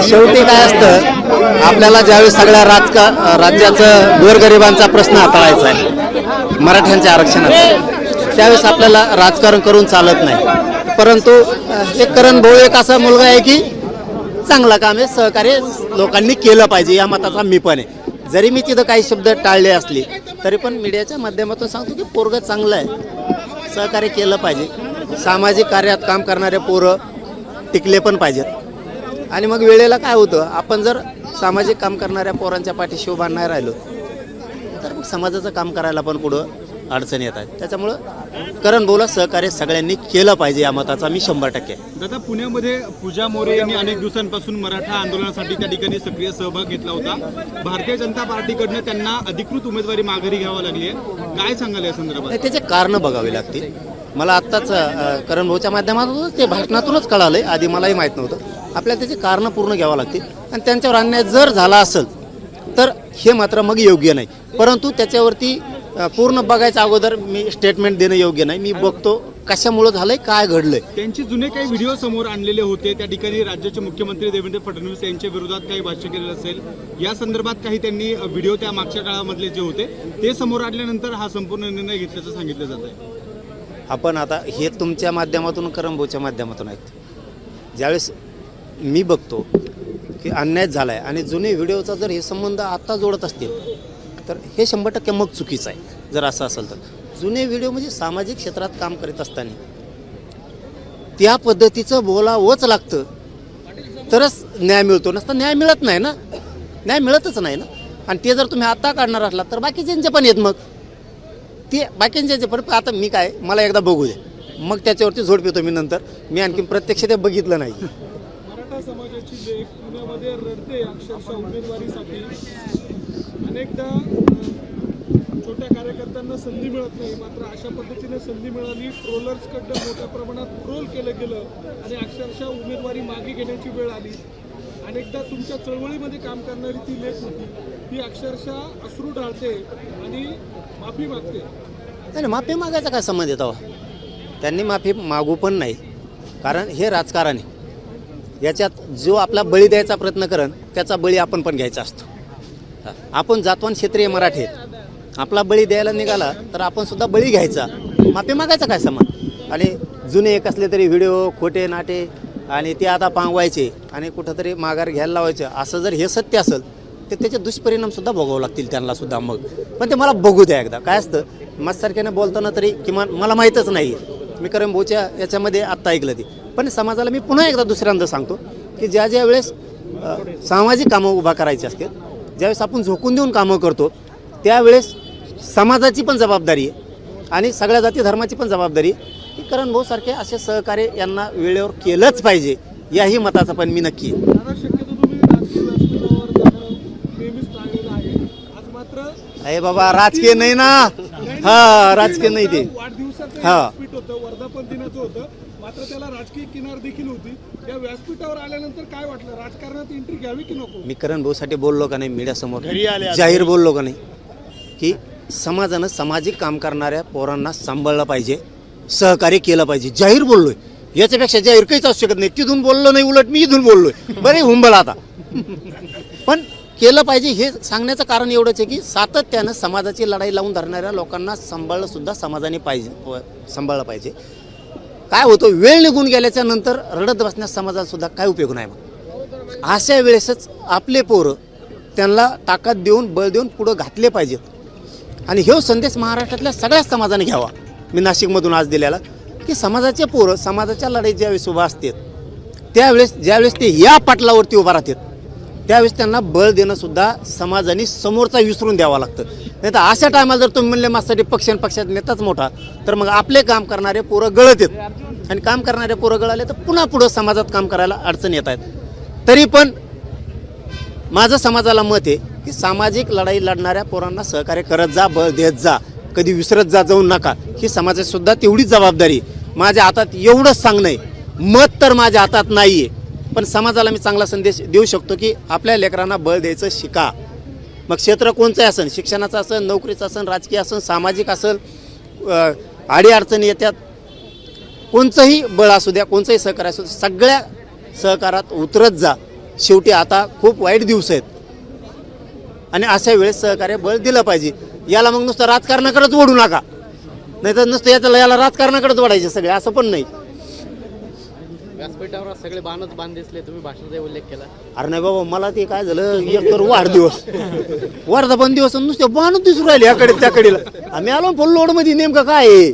शेवटी काय असतं, आपल्याला ज्यावेळेस सगळ्या राज्याचं गोरगरिबांचा प्रश्न हाताळायचा आहे, मराठ्यांचे आरक्षणाचं, त्यावेळेस आपल्याला राजकारण करून चालत नाही. परंतु एक करण भाऊ एक असा मुलगा आहे की चांगला काम आहे, सहकार्य लोकांनी केलं पाहिजे या मताचा मी पण आहे. जरी मी तिथं काही शब्द टाळले असले तरी पण मीडियाच्या माध्यमातून सांगतो की पोरगं चांगलं आहे, सहकार्य केलं पाहिजे. सामाजिक कार्यात काम करणारे पोरं टिकले पण पाहिजेत. आणि मग वेळेला काय होतं, आपण जर सामाजिक काम करणाऱ्या पोरांच्या पाठीशी उभा नाही राहिलो तर मग समाजाचं काम करायला पण पुढं अडचणी येतात. त्याच्यामुळं करण भाऊला सहकार्य सगळ्यांनी केलं पाहिजे या मताचा मी 100% आहे. दादा, पुण्यामध्ये पूजा मोरे यांनी अनेक दिवसांपासून मराठा आंदोलनासाठी त्या ठिकाणी सक्रिय सहभाग घेतला होता. भारतीय जनता पार्टीकडनं त्यांना अधिकृत उमेदवारी माघारी घ्यावी लागली आहे. काय सांगाल या संदर्भात? त्याचे कारण बघावे लागतील. मला आत्ताच करण भाऊच्या माध्यमातूनच ते भाषणातूनच कळालंय, आधी मलाही माहीत नव्हतं. आपल्याला त्याचे कारणं पूर्ण घ्यावं लागतील आणि त्यांच्यावर अन्याय जर झाला असेल तर हे मात्र मग योग्य नाही. परंतु त्याच्यावरती पूर्ण बघायच्या अगोदर मी स्टेटमेंट देणं योग्य नाही. मी बघतो कशामुळं झालंय, काय घडलंय. त्यांचे जुने काही व्हिडिओ समोर आणलेले होते, त्या ठिकाणी राज्याचे मुख्यमंत्री देवेंद्र फडणवीस यांच्या विरोधात काही भाष्य केलेलं असेल, या संदर्भात काही त्यांनी व्हिडिओ त्या मागच्या काळामधले जे होते ते समोर आणल्यानंतर हा संपूर्ण निर्णय घेतल्याचं सांगितलं जात आहे. आपण आता हे तुमच्या माध्यमातून करण भाऊच्या माध्यमातून आहेत, ज्यावेळेस मी बघतो की अन्याय झाला आहे आणि जुने व्हिडिओचा जर हे संबंध आत्ता जोडत असतील तर हे 100% मग चुकीचं आहे. जर असं असेल तर जुने व्हिडिओ म्हणजे सामाजिक क्षेत्रात काम करीत असताना त्या पद्धतीचं बोलावंच लागतं तरच न्याय मिळतो, नसता न्याय मिळत नाही ना, न्याय मिळतच नाही ना. आणि ते जर तुम्ही आत्ता काढणार असला तर बाकीच्यांचे पण येत, मग ते बाकीच्यांचे पण. आता मी काय, मला एकदा बघू दे, मग त्याच्यावरती झोड पितो मी नंतर. मी आणखी प्रत्यक्ष ते बघितलं नाही. मराठा समाजाची लेख पुण्यामध्ये रडते अक्षरशः उमेदवारीसाठी. अनेकदा छोट्या कार्यकर्त्यांना संधी मिळत नाही, मात्र अशा पद्धतीने संधी मिळाली. ट्रोलर्सकडनं मोठ्या प्रमाणात ट्रोल केलं गेलं आणि अक्षरशः उमेदवारी मागे घेण्याची वेळ आली. अनेकदा तुमच्या चळवळीमध्ये काम करणारी ती लेख होती, ती अक्षरशः अश्रू ढाळते आणि माफी मागते. नाही, माफी मागायचा काय संबंध येतो? त्यांनी माफी मागू पण नाही, कारण हे राजकारण आहे. याच्यात जो आपला बळी द्यायचा प्रयत्न करेन त्याचा बळी आपण पण घ्यायचा असतो. आपण जातवान क्षेत्रीय मराठी आहेत, आपला बळी द्यायला निघाला तर आपण सुद्धा बळी घ्यायचा. माफी मागायचा काय संबंध? आणि जुने एक असले तरी व्हिडिओ खोटे नाटे आणि ते आता पांगवायचे आणि कुठंतरी माघार घ्यायला लावायचं, असं जर हे सत्य असेल तर त्याचे दुष्परिणामसुद्धा भोगावं लागतील त्यांना सुद्धा. मग पण ते मला बघू द्या एकदा. काय असतं, माझ्यासारख्याने बोलताना तरी किमान मला माहीतच नाही, मी करण भाऊच्या याच्यामध्ये आत्ता ऐकलं ते. पण समाजाला मी पुन्हा एकदा दुसऱ्यांदा सांगतो की ज्या ज्या वेळेस सामाजिक कामं उभा करायची असते, ज्यावेळेस आपण झोकून देऊन कामं करतो त्यावेळेस समाजाची पण जबाबदारी आहे आणि सगळ्या जाती धर्माची पण जबाबदारी आहे की करण भाऊ सारखे असे सहकार्य यांना वेळेवर केलंच पाहिजे, याही मताचा पण मी नक्की आहे. अरे बाबा, राजकीय नाही ना. हा, राजकीय नाही ते. हा, वर्धापन दिनाचं होतं, मात्र त्याला राजकीय किनार देखील होती. या व्यासपीठावर आल्यानंतर काय वाटलं, राजकारणात एंट्री घ्यावी की नको? मी करण भाऊसाठी बोललो का नाही मीडियासमोर, जाहीर बोललो का नाही की समाजानं सामाजिक काम करणाऱ्या पोरांना सांभाळलं पाहिजे, सहकार्य केलं पाहिजे. जाहीर बोललोय, याच्यापेक्षा जाहीर काहीच असू शकत नाही. तिथून बोललो नाही, उलट मी इथून बोललोय. बरे हुंबल आता, पण केलं पाहिजे. हे सांगण्याचं कारण एवढंच आहे की सातत्यानं समाजाची लढाई लावून धरणाऱ्या लोकांना सांभाळलं सुद्धा समाजाने सांभाळलं पाहिजे. काय होतं, वेळ निघून गेल्याच्या नंतर रडत बसण्यास समाजाला सुद्धा काय उपयोग नाही. मग अशा वेळेसच आपले पोरं त्यांना ताकद देऊन बळ देऊन पुढं घातले पाहिजेत. आणि हे संदेश महाराष्ट्रातल्या सगळ्याच समाजाने घ्यावा. मी नाशिकमधून आज दिलेला की समाजाचे पोरं समाजाच्या लढाईत ज्यावेळेस उभा असतात त्यावेळेस ज्यावेळेस ते या पाटलावरती उभा राहतात त्यावेळेस त्यांना बळ देणं सुद्धा समाजाने समोरचा विसरून द्यावा लागतं. नाही तर अशा टायमाला जर तुम्ही म्हणले माझ्यासाठी पक्षात नेताच मोठा, तर मग आपले काम करणारे पोरं गळत आहेत आणि काम करणारे पोरं गळाले तर पुन्हा पुढं समाजात काम करायला अडचण येत आहेत. तरी पण माझं समाजाला मत आहे की सामाजिक लढाई लढणाऱ्या पोरांना सहकार्य करत जा, बळ देत जा, कधी विसरत जाऊ नका. ही समाजाची सुद्धा तेवढीच जबाबदारी. माझ्या हातात एवढंच सांगणं आहे, मत तर माझ्या हातात नाही आहे, पण समाजाला मी चांगला संदेश देऊ शकतो की आपल्या लेकरांना बळ द्यायचं शिका. मग क्षेत्र कोणचंही असेल, शिक्षणाचं असेल, नोकरीचं असेल, राजकीय असेल, सामाजिक असेल, अडीअडचणी येतात, कोणचंही बळ असू द्या, कोणचंही सहकार्य असू द्या, सगळ्या सहकारात उतरत जा. शेवटी आता खूप वाईट दिवस आहेत आणि अशा वेळेस सहकार्य बळ दिलं पाहिजे. याला मग नुसतं राजकारणाकडेच ओढू नका, नाही तर नुसतं याला राजकारणाकडेच ओढायचे सगळे, असं पण नाही. व्यासपीठावर सगळे बाणच बाण दिसले, तुम्ही भाषणाचा उल्लेख केला. अरे नाही बाबा, मला ते काय झालं, एक तर वाढदिवस वर्धापन दिवस नुसते बाणच दिसून राहिले याकडे त्याकडेला. आम्ही आलो फुल लोड मध्ये, नेमकं काय आहे.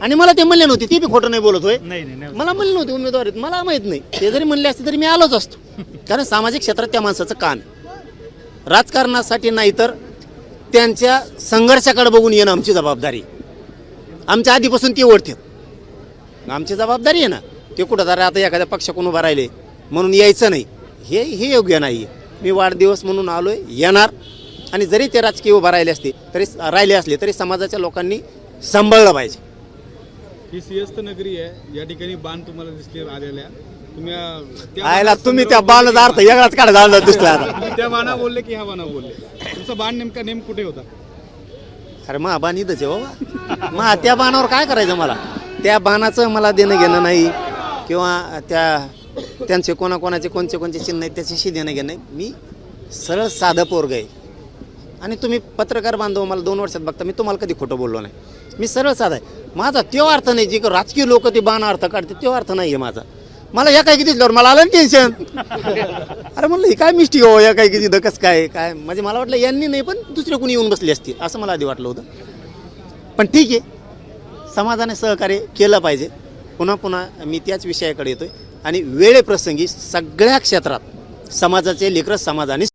आणि मला ते म्हणले नव्हते, ते बी खोटं नाही बोलत होय, मला म्हणले नव्हते उमेदवार आहेत, मला माहित नाही. ते जरी म्हणले असते तरी मी आलोच असतो, कारण सामाजिक क्षेत्रात त्या माणसाचं काम राजकारणासाठी नाही तर त्यांच्या संघर्षाकडे बघून येणं आमची जबाबदारी. आमच्या आधीपासून ते ओढतात, आमची जबाबदारी आहे ना. ते कुठं जरा आता एखाद्या पक्षाकडून उभा राहिले म्हणून यायचं नाही, हे योग्य नाही. मी वाढदिवस म्हणून आलोय, येणार. आणि जरी ते राजकीय उभा राहिले असले तरी समाजाच्या लोकांनी सांभाळलं पाहिजे. ही सिंहस्थ नगरी आहे, या ठिकाणी बाण तुम्हाला दिसले आलेल्या. तुम्ही त्या बाणाचा अर्थ वेगळाच काढा दिसला आता. त्या बाणा बोलले की ह्या बाणा बोलले, तुमचा बाण नेम कुठे होता? अरे मग बाण इथंच आहे बाबा, मग त्या बाणावर काय करायचं मला? त्या बाणाचं मला देणं घेणं नाही, किंवा त्यांचे कोणाचे कोणते चिन्ह आहेत त्याच्याशी देणं घेणं नाही. मी सरळ साधं पोरग आहे. आणि तुम्ही पत्रकार बांधव मला 2 वर्षात बघता, मी तुम्हाला कधी खोटं बोललो नाही. मी सरळ साधा आहे. माझा तो अर्थ नाही, जी राजकीय लोक ते बाण अर्थ काढते तो अर्थ नाही आहे माझा. मला या काय किती दिसल्यावर मला आलं ना टेन्शन. अरे म्हणलं ही काय मिस्टेक हो, या काय किती दकस काय म्हणजे मला वाटलं यांनी नाही, पण दुसरे कोणी येऊन बसले असतील असं मला आधी वाटलं होतं. पण ठीक आहे, समाजाने सहकार्य केलं पाहिजे. पुन्हा मी त्याच विषयाकडे येतोय. आणि वेळेप्रसंगी सगळ्या क्षेत्रात समाजाचे लेकरं समाजाने